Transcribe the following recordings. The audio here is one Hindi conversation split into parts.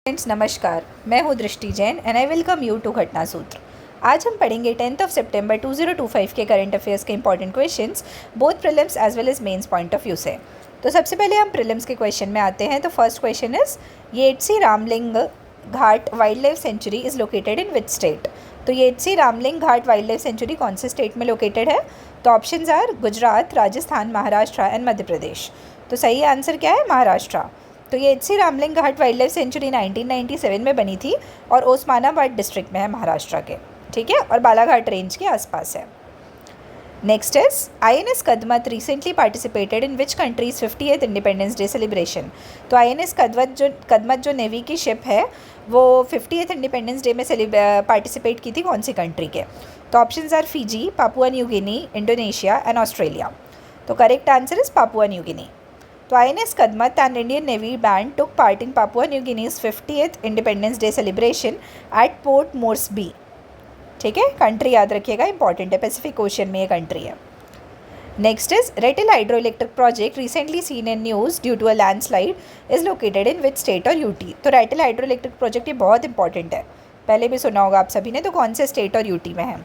फ्रेंड्स नमस्कार, मैं हूँ Drishti Jain and I welcome you to Ghatna Sutra. आज हम पढ़ेंगे 10 सितंबर 2025 के करंट अफेयर्स के important questions both prelims as well as mains point of view से। तो सबसे पहले हम प्रीलिम्स के क्वेश्चन में आते हैं। तो first question is Yedshi Ramling Ghat wildlife sanctuary is located in which state. तो Yedshi Ramling Ghat wildlife sanctuary कौन से स्टेट में लोकेटेड है? तो options are Gujarat, Rajasthan, Maharashtra and Madhya Pradesh. तो सही आंसर क्या है? महाराष्ट्र। तो ये Yedshi Ramling Ghat wildlife sanctuary 1997 में बनी थी और ओस्मानाबाद डिस्ट्रिक्ट में है महाराष्ट्र के, ठीक है, और बालाघाट रेंज के आसपास है। Next is INS Kadmatt recently participated in which countries 50th independence day celebration. तो INS कदमत जो नेवी की शिप है वो 50th इंडिपेंडेंस डे में पार्टिसिपेट की थी कौन सी कंट्री के? तो options are Fiji, Papua New Guinea, Indonesia and Australia. तो correct answer is Papua New Guinea. तो INS Kadmat and Indian Navy band took part in Papua New Guinea's 50th Independence Day celebration at Port Moresby। ठीक है, कंट्री याद रखिएगा, इंपॉर्टेंट है, पैसिफिक ओशन में ये कंट्री है। Next is Ratle hydroelectric project recently seen in news due to a landslide is located in which state और यूटी। तो रेटिल हाइड्रो इलेक्ट्रिक प्रोजेक्ट ये बहुत इंपॉर्टेंट है, पहले भी सुना होगा आप सभी ने। तो कौन से स्टेट और यूटी में है?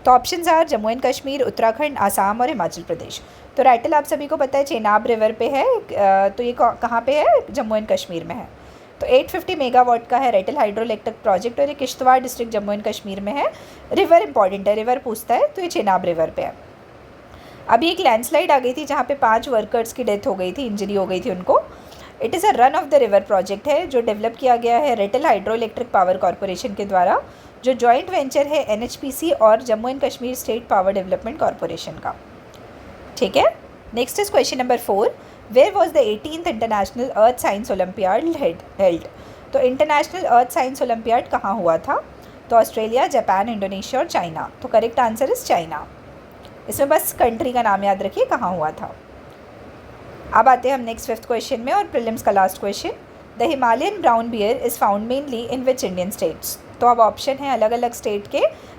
तो options are Jammu and Kashmir, Uttarakhand, Assam और हिमाचल प्रदेश। तो रैटल आप सभी को पता है चेनाब रिवर पे है, तो ये कहाँ पे है? जम्मू एंड कश्मीर में है। तो 850 मेगावाट का है रेटल हाइड्रो इलेक्ट्रिक प्रोजेक्ट और ये किश्तवाड़ डिस्ट्रिक्ट जम्मू एंड कश्मीर में है। रिवर इंपॉर्टेंट है, रिवर पूछता है, तो ये चेनाब रिवर पे है। अभी एक लैंडस्लाइड आ गई थी जहाँ पे 5 वर्कर्स की डेथ हो गई थी, इंजरी हो गई थी उनको। It is a run of the river project है जो डेवलप किया गया है Ratle hydro electric power corporation के द्वारा, जो जॉइंट वेंचर है NHPC और Jammu and Kashmir state power development corporation का, ठीक है। Next is question number 4, where was the 18th international earth science olympiad held. तो इंटरनेशनल अर्थ साइंस ओलंपियाड कहाँ हुआ था? तो ऑस्ट्रेलिया, जापान, इंडोनेशिया और चाइना। तो करेक्ट आंसर इज चाइना। इसमें बस कंट्री का नाम याद रखिए कहाँ हुआ था। अब आते हैं हम नेक्स्ट 5th क्वेश्चन में और प्रीलिम्स का last question. The Himalayan brown bear is found mainly in which Indian states. तो अब ऑप्शन है अलग अलग स्टेट के,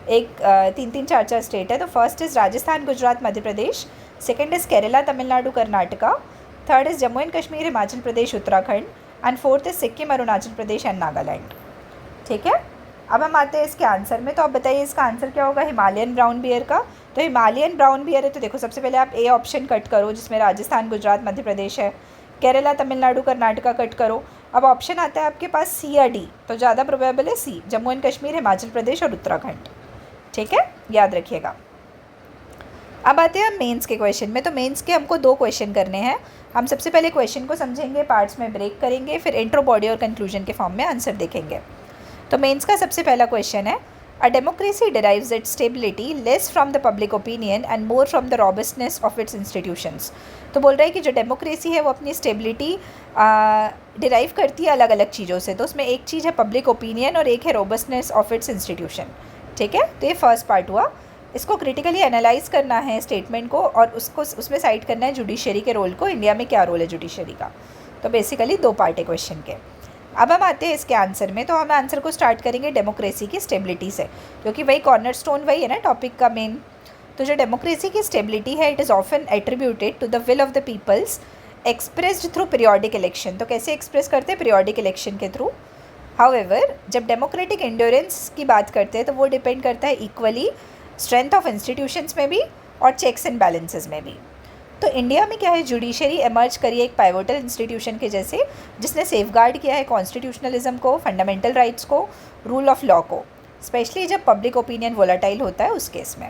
एक 3-3, 4-4 स्टेट है। तो first is Rajasthan, Gujarat, Madhya Pradesh. Second is Kerala, Tamil Nadu, Karnataka. Third is Jammu and Kashmir, Himachal Pradesh, Uttarakhand and fourth is Sikkim, Arunachal Pradesh and Nagaland, ठीक है। अब हम आते हैं इसके आंसर में। तो आप बताइए इसका आंसर क्या होगा हिमालयन ब्राउन बियर का? तो हिमालयन ब्राउन बियर है, तो देखो सबसे पहले आप ए ऑप्शन कट करो जिसमें राजस्थान, गुजरात, मध्य प्रदेश है। केरला, तमिलनाडु, कर्नाटका कट करो। अब ऑप्शन आता है आपके पास सी या डी, तो ज़्यादा प्रोबेबल है सी, जम्मू एंड कश्मीर, हिमाचल प्रदेश और उत्तराखंड, ठीक है, याद रखिएगा। अब आते हैं हम मेंस के क्वेश्चन में। तो मेंस के हमको 2 क्वेश्चन करने हैं। हम सबसे पहले क्वेश्चन को समझेंगे, पार्ट्स में ब्रेक करेंगे, फिर इंट्रो, बॉडी और कंक्लूजन के फॉर्म में आंसर देखेंगे। तो मेंस का सबसे पहला क्वेश्चन है, a democracy derives its stability less from the public opinion and more from the robustness of its institutions. तो बोल रहा है कि जो डेमोक्रेसी है वो अपनी स्टेबिलिटी डिराइव करती है अलग अलग चीज़ों से। तो उसमें एक चीज़ है पब्लिक ओपिनियन और एक है रॉबस्टनेस ऑफ इट्स इंस्टीट्यूशन, ठीक है। तो ये फर्स्ट पार्ट हुआ। इसको क्रिटिकली एनालाइज करना है स्टेटमेंट को और उसको उसमें साइड करना है जुडिशरी के रोल को, इंडिया में क्या रोल है जुडिशरी का। तो बेसिकली 2 पार्ट है क्वेश्चन के। अब हम आते हैं इसके आंसर में। तो हम आंसर को स्टार्ट करेंगे डेमोक्रेसी की स्टेबिलिटी से, क्योंकि वही कॉर्नरस्टोन वही है ना टॉपिक का मेन। तो जो डेमोक्रेसी की स्टेबिलिटी है, it is often attributed to the will of the peoples expressed through periodic election. तो कैसे एक्सप्रेस करते हैं? पीरियोडिक इलेक्शन के थ्रू। हाउएवर जब डेमोक्रेटिक एंड्योरेंस की बात करते हैं तो वो डिपेंड करता है इक्वली स्ट्रेंथ ऑफ इंस्टीट्यूशंस में भी और चेक्स एंड बैलेंसेस में भी। तो इंडिया में क्या है, जुडिशरी एमर्ज करी है एक पाइवोटल इंस्टीट्यूशन के जैसे, जिसने सेफगार्ड किया है कॉन्स्टिट्यूशनलिज्म को, फंडामेंटल राइट्स को, रूल ऑफ लॉ को, स्पेशली जब पब्लिक ओपिनियन वोलाटाइल होता है उस केस में।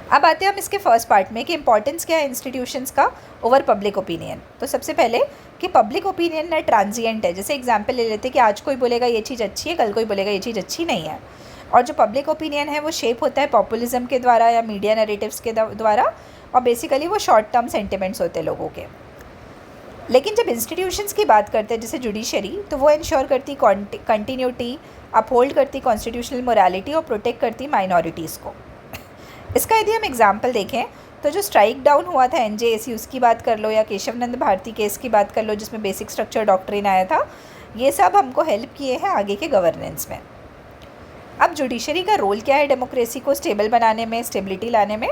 अब आते हैं हम इसके फर्स्ट पार्ट में कि इंपॉर्टेंस क्या है इंस्टीट्यूशंस का ओवर पब्लिक ओपिनियन। तो सबसे पहले कि पब्लिक ओपिनियन ना ट्रांजिएंट है। जैसे एग्जांपल ले लेते हैं कि आज कोई बोलेगा ये चीज़ अच्छी है, कल कोई बोलेगा ये चीज़ अच्छी नहीं है। और जो पब्लिक ओपिनियन है वो शेप होता है पॉपुलिज्म के द्वारा या मीडिया नैरेटिव्स के द्वारा, और बेसिकली वो शॉर्ट टर्म सेंटिमेंट्स होते हैं लोगों के। लेकिन जब इंस्टीट्यूशंस की बात करते हैं जैसे जुडिशरी, तो वो इंश्योर करती कंटिन्यूटी, अपहोल्ड करती कॉन्स्टिट्यूशनल मोरालिटी और प्रोटेक्ट करती माइनॉरिटीज़ को। इसका यदि हम एग्जाम्पल देखें तो जो स्ट्राइक डाउन हुआ था NJAC उसकी बात कर लो या केशवनंद भारती केस की बात कर लो जिसमें बेसिक स्ट्रक्चर डॉक्ट्रिन आया था, ये सब हमको हेल्प किए हैं आगे के गवर्नेंस में। अब जुडिशरी का रोल क्या है डेमोक्रेसी को स्टेबल बनाने में, स्टेबिलिटी लाने में?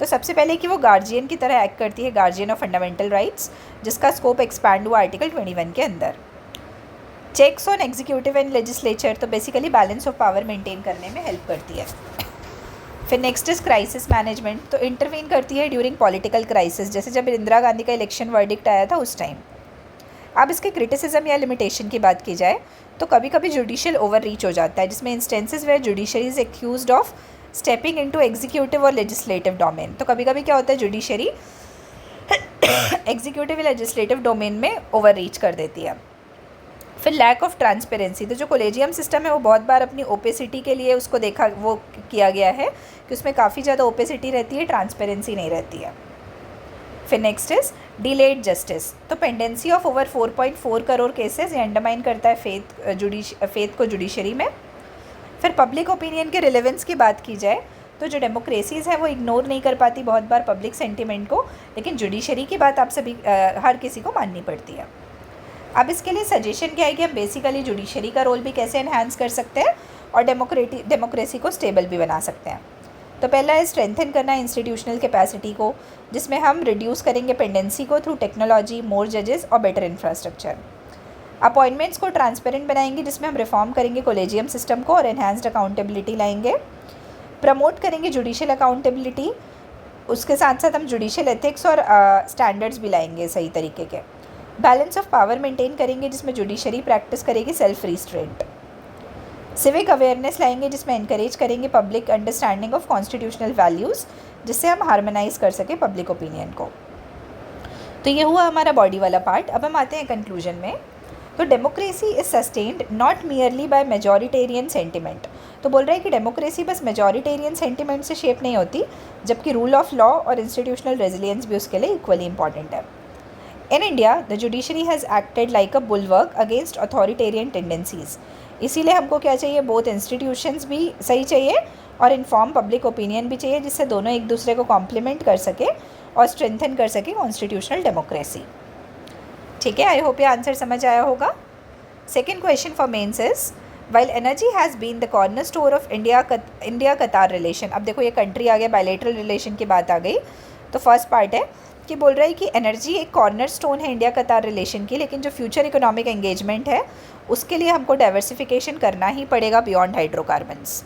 तो सबसे पहले कि वो गार्जियन की तरह एक्ट करती है, गार्जियन ऑफ फंडामेंटल राइट्स, जिसका स्कोप एक्सपैंड हुआ आर्टिकल 21 के अंदर। Checks on executive and legislature, तो basically balance of power maintain करने में हेल्प करती है। फिर नेक्स्ट इज क्राइसिस मैनेजमेंट, तो इंटरवीन करती है ड्यूरिंग पॉलिटिकल क्राइसिस, जैसे जब इंदिरा गांधी का इलेक्शन वर्डिक्ट आया था उस टाइम। अब इसके क्रिटिसिज्म या लिमिटेशन की बात की जाए तो कभी कभी जुडिशियल ओवर रीच हो जाता है, जिसमें instances where judiciary is accused of stepping into executive और लेजिस्लेटिव डोमेन। तो कभी कभी क्या होता है, जुडिशरी एग्जीक्यूटिव या लेजिस्लेटिव डोमेन में ओवर रीच कर देती है। फिर लैक ऑफ ट्रांसपेरेंसी, तो जो कोलेजियम सिस्टम है वो बहुत बार अपनी ओपेसिटी के लिए उसको देखा वो किया गया है कि उसमें काफ़ी ज़्यादा ओपेसिटी रहती है, ट्रांसपेरेंसी नहीं रहती है। फिर नेक्स्ट इज डिलेड जस्टिस, तो pendency of over 4.4 crore cases ये अंडरमाइन करता है फेथ को जुडिशरी में। फिर पब्लिक ओपिनियन के रिलेवेंस की बात की जाए तो जो डेमोक्रेसीज़ है वो इग्नोर नहीं कर पाती बहुत बार पब्लिक सेंटिमेंट को, लेकिन जुडिशरी की बात आप सभी हर किसी को माननी पड़ती है। अब इसके लिए सजेशन क्या है कि हम बेसिकली जुडिशरी का रोल भी कैसे एनहांस कर सकते हैं और डेमोक्रेसी को स्टेबल भी बना सकते हैं। तो पहला है स्ट्रेंथन करना इंस्टीट्यूशनल कैपेसिटी को, जिसमें हम रिड्यूस करेंगे पेंडेंसी को थ्रू टेक्नोलॉजी, मोर जजेस और बेटर इंफ्रास्ट्रक्चर। अपॉइंटमेंट्स को ट्रांसपेरेंट बनाएंगे, जिसमें हम रिफॉर्म करेंगे कोलेजियम सिस्टम को और एनहांस्ड अकाउंटेबिलिटी लाएंगे। प्रमोट करेंगे जुडिशियल अकाउंटेबिलिटी, उसके साथ साथ हम जुडिशियल एथिक्स और स्टैंडर्ड्स भी लाएंगे सही तरीके के। बैलेंस ऑफ पावर मेंटेन करेंगे, जिसमें जुडिशरी प्रैक्टिस करेगी सेल्फ रिस्ट्रेंट। सिविक अवेयरनेस लाएंगे, जिसमें इनकरेज करेंगे public understanding of constitutional values, जिससे हम हार्मोनाइज कर सकें पब्लिक ओपिनियन को। तो ये हुआ हमारा बॉडी वाला पार्ट। अब हम आते हैं कंक्लूजन में। तो democracy is sustained not merely by majoritarian sentiment, तो बोल रहा है कि डेमोक्रेसी बस मेजॉरिटेरियन सेंटिमेंट से शेप नहीं होती, जबकि रूल ऑफ लॉ और इंस्टीट्यूशनल रेजिलियंस भी उसके लिए इक्वली इंपॉर्टेंट है। In India, the judiciary has acted like a bulwark against authoritarian tendencies. इसीलिए हमको क्या चाहिए, बोथ इंस्टीट्यूशंस भी सही चाहिए और इन्फॉर्म पब्लिक ओपिनियन भी चाहिए, जिससे दोनों एक दूसरे को कॉम्प्लीमेंट कर सके और स्ट्रेंथन कर सके कॉन्स्टिट्यूशनल डेमोक्रेसी। ठीक है, आई होप ये आंसर समझ आया होगा। Second question for mains is while energy has been the cornerstone of India Qatar relation. अब देखो ये कंट्री आ गया, बायलैटरल रिलेशन की बात आ गई। तो फर्स्ट पार्ट है कि बोल रहा है कि एनर्जी एक कॉर्नर स्टोन है इंडिया कतार रिलेशन की, लेकिन जो फ्यूचर इकोनॉमिक एंगेजमेंट है उसके लिए हमको डाइवर्सिफिकेशन करना ही पड़ेगा बियॉन्ड हाइड्रोकार्बन्स।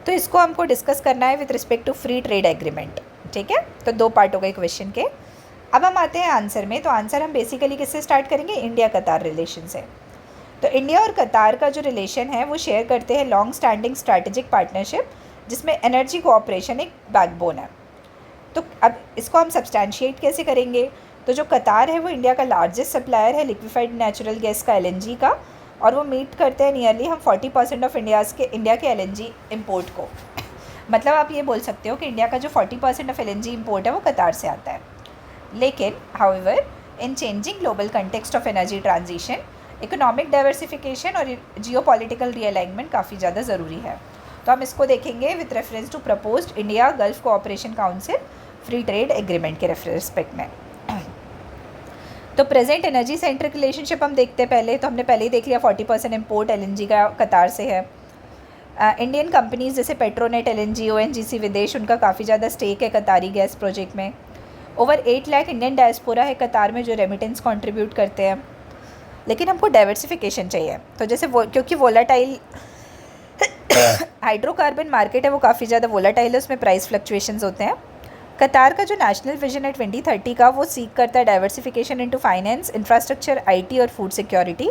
तो इसको हमको डिस्कस करना है with respect to free trade agreement. ठीक है, तो दो पार्ट हो गए क्वेश्चन के। अब हम आते हैं आंसर में। तो आंसर हम बेसिकली किससे स्टार्ट करेंगे, इंडिया कतार रिलेशन से। तो इंडिया और कतार का जो रिलेशन है वो शेयर करते हैं लॉन्ग स्टैंडिंग स्ट्रैटेजिक पार्टनरशिप, जिसमें एनर्जी कोऑपरेशन एक बैकबोन है। तो अब इसको हम सब्सटैंशिएट कैसे करेंगे, तो जो कतार है वो इंडिया का लार्जेस्ट सप्लायर है लिक्विफाइड नेचुरल गैस का, LNG का, और वो मीट करते हैं नियरली हम 40% ऑफ इंडिया के LNG इम्पोर्ट को। मतलब आप ये बोल सकते हो कि इंडिया का जो 40% ऑफ LNG इम्पोर्ट है वो कतार से आता है। लेकिन however in changing global context of energy transition, economic diversification और जियोपॉलिटिकल रीअलाइनमेंट काफ़ी ज़्यादा ज़रूरी है। तो हम इसको देखेंगे with reference to proposed India gulf cooperation council free trade agreement के रिस्पेक्ट में। तो प्रेजेंट एनर्जी सेंट्रिक रिलेशनशिप हम देखते हैं पहले। तो हमने पहले ही देख लिया 40% इम्पोर्ट LNG का कतार से है। इंडियन कंपनीज जैसे पेट्रोनेट, LNG, ONGC विदेश, उनका काफ़ी ज़्यादा स्टेक है कतारी गैस प्रोजेक्ट में। ओवर 8 लाख इंडियन डायस्पोरा है कतार में जो रेमिटेंस कंट्रीब्यूट करते हैं। लेकिन हमको डाइवर्सिफिकेशन चाहिए। तो जैसे क्योंकि वोलाटाइल हाइड्रोकार्बन मार्केट है वो काफ़ी ज़्यादा वोलाटाइल है, उसमें प्राइस फ्लक्चुएशंस होते हैं। कतार का जो नेशनल विजन है 2030 का, वो सीख करता है diversification into finance, infrastructure, IT और फूड सिक्योरिटी।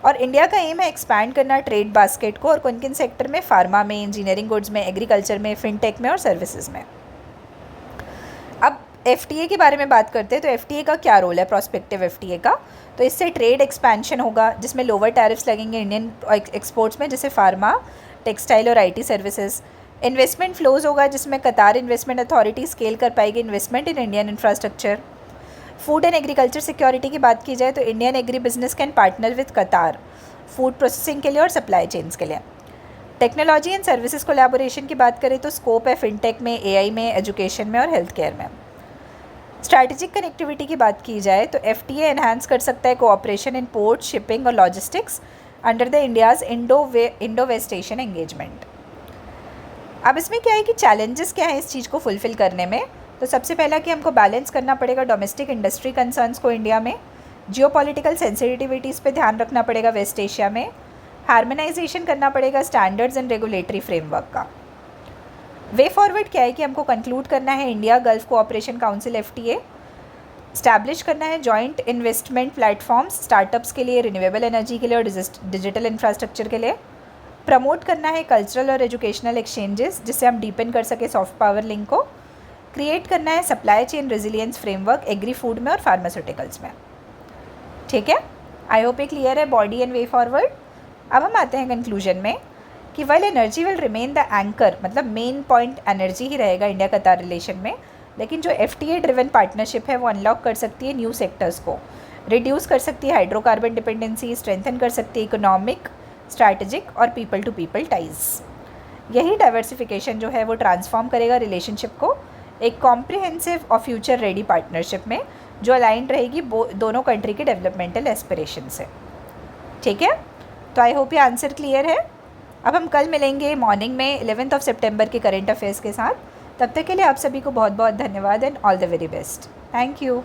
और इंडिया का एम है एक्सपैंड करना ट्रेड बास्केट को, और किन किन सेक्टर में, फार्मा में, इंजीनियरिंग गुड्स में, एग्रीकल्चर में, फिनटेक में और सर्विसेज में। अब FTA के बारे में बात करते हैं। तो FTA का क्या रोल है, प्रोस्पेक्टिव FTA का। तो इससे ट्रेड एक्सपेंशन होगा, जिसमें लोअर टैरिफ्स लगेंगे इंडियन एक्सपोर्ट्स में, जैसे फार्मा, टेक्सटाइल और IT सर्विसेज। इन्वेस्टमेंट फ्लोज होगा, जिसमें कतार इन्वेस्टमेंट अथॉरिटी स्केल कर पाएगी investment in Indian infrastructure. Food and agriculture security की बात की जाए तो Indian agri business can partner with कतार फूड प्रोसेसिंग के लिए और सप्लाई चेन्स के लिए। टेक्नोलॉजी एंड सर्विसेज कोलैबोरेशन की बात करें तो स्कोप है फिनटेक में, AI में, एजुकेशन में और हेल्थ केयर में। स्ट्रैटेजिक कनेक्टिविटी की बात की जाए तो FTA एनहांस कर सकता है कोऑपरेशन इन पोर्ट, शिपिंग और logistics under the India's Indo west Asian engagement. अब इसमें क्या है कि चैलेंजेस क्या है इस चीज़ को फुलफ़िल करने में। तो सबसे पहला कि हमको बैलेंस करना पड़ेगा डोमेस्टिक इंडस्ट्री कंसर्न्स को इंडिया में, जियोपॉलिटिकल सेंसिटिविटीज़ पे ध्यान रखना पड़ेगा वेस्ट एशिया में। हार्मोनाइजेशन करना पड़ेगा स्टैंडर्ड्स एंड रेगुलेटरी फ्रेमवर्क का। वे फॉरवर्ड क्या है कि हमको कंक्लूड करना है India gulf cooperation council FTA, establish करना है जॉइंट इन्वेस्टमेंट प्लेटफॉर्म्स स्टार्टअप्स के लिए, रिन्यूएबल एनर्जी के लिए और डिजिटल इंफ्रास्ट्रक्चर के लिए, प्रमोट करना है कल्चरल और एजुकेशनल एक्सचेंजेस जिससे हम डीपन कर सके सॉफ्ट पावर लिंक को, क्रिएट करना है supply chain resilience framework agri food में और फार्मास्यूटिकल्स में। ठीक है, आई होप ये क्लियर है बॉडी एंड वे फॉरवर्ड। अब हम आते हैं कंक्लूजन में कि while energy will remain the anchor, मतलब मेन पॉइंट एनर्जी ही रहेगा इंडिया कतार रिलेशन में, लेकिन जो FTA ड्रिवन पार्टनरशिप है वो अनलॉक कर सकती है न्यू सेक्टर्स को, रिड्यूस कर सकती है हाइड्रोकार्बन डिपेंडेंसी, स्ट्रेंथन कर सकती है इकोनॉमिक, स्ट्रैटेजिक और पीपल टू पीपल टाइज। यही डाइवर्सिफिकेशन जो है वो ट्रांसफॉर्म करेगा रिलेशनशिप को एक कॉम्प्रिहेंसिव और फ्यूचर रेडी पार्टनरशिप में जो अलाइंड रहेगी दोनों कंट्री के डेवलपमेंटल एस्पिरेशन से। ठीक है, तो आई होप ये आंसर क्लियर है। अब हम कल मिलेंगे मॉर्निंग में 11 सितंबर के करंट अफेयर्स के साथ। तब तक के लिए आप सभी को बहुत बहुत धन्यवाद and all the very best. Thank you.